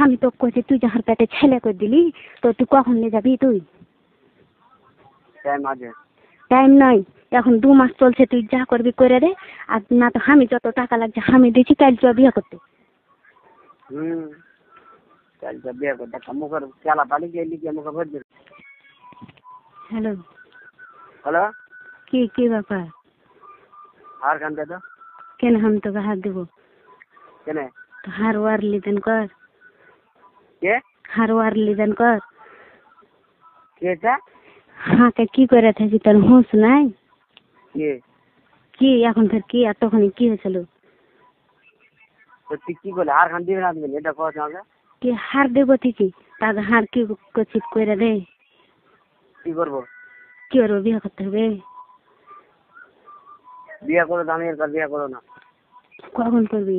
আমি তো কইছি তুই যাহার পেটে ছেলে করে দিলি, তো তুই কখন নিয়ে যাবি? তুই টাইম নাই, এখন 2 মাস চলছে, তুই যা করবি করে দে। আর না তো আমি যত টাকা লাগছে আমি দিচ্ছি, কাল চ বিয়ে করতে। হ্যালো হ্যালো, কি ব্যাপার? হার খান দে তো। কেন আমি তোকে হাত দেবো? কেনে তো হার ওয়ার লিদেন কর, কে হার ওয়ার লিদেন কর। কেটা হ্যাঁ, কি করে থাকি তোর হুঁশ নাই? কে কি এখন ফের কি? আর তখন কি হয়েছিল? তো তুই কি বলে হার খান দিবে না দিবে এটা কথা আমাকে কি হার দেবো ঠিকই, তাকে হার কি করছিস করে দে। কি করবো? কি করবো? বিয়ে করতে হবে। বিয়ে করো তো আমি এর বিয়ে করো না। কখন করবি?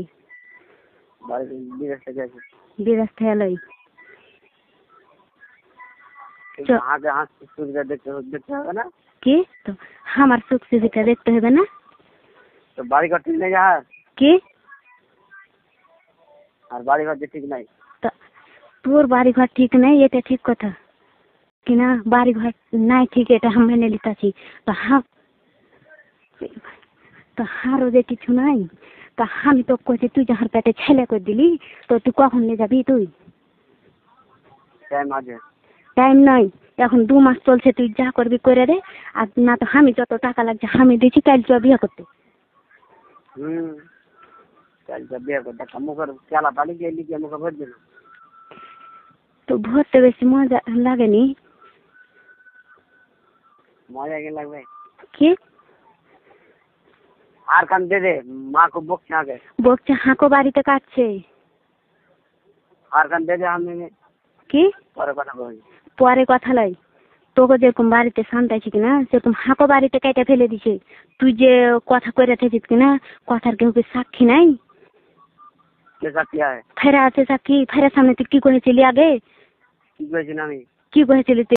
বাড়িতে বিদেশ থেকে আছে। বিদেশ থেকে এলাই হাতে হাত সুবিধা দেখতে হবে না? কি? তো আমার সুখ সুবিধা দেখতে হবে না? তো বাড়ি ঘর ঠিক নেই যাহার, কি? আর বাড়ি ঘর যে ঠিক নাই। তা তোর বাড়ি ঘর ঠিক নেই, এটা ঠিক কথা কিনা? বাড়ি ঘর নাই ঠিক, এটা আমি মেনে নিতেছি। তো হারও যে কিছু নাই, তা আমি তো কইছি তুই যাহার পেটে ছেলে করে দিলি, তো তুই কখন নিয়ে যাবি? তুই টাইম আছে। টাইম নাই, এখন 2 মাস চলছে, তুই যা করবি করে দে। আর না তো আমি যত টাকা লাগছে আমি দিচ্ছি, কাল চ বিয়ে করতে। কাল বিয়ে করতে মুখের চালা পালি গিয়ে লিখে মুখে ভর দিল। তো ভরতে বেশি মজা লাগেনি? মজা কি লাগবে? কি? আর কান দে দে, মা को বকছে আগে। বকছে হাঁকো বাড়িতে কাটছে। আর কান দে দে, আমি কি পরে কথা বলি। পরে কথা লাই, তোকে যেরকম বাড়িতে শান্তাইছি কিনা সেরকম হাঁকো বাড়িতে কেটে ফেলে দিছে। তুই যে কথা করে থাকিস কিনা, কথার কেউ কি সাক্ষী নাই? কে সাক্ষী আছে? ফেরা আছে সাক্ষী, ফেরার সামনে তুই কি করেছিলি আগে? কি করেছি আমি? কি করেছিলি তুই?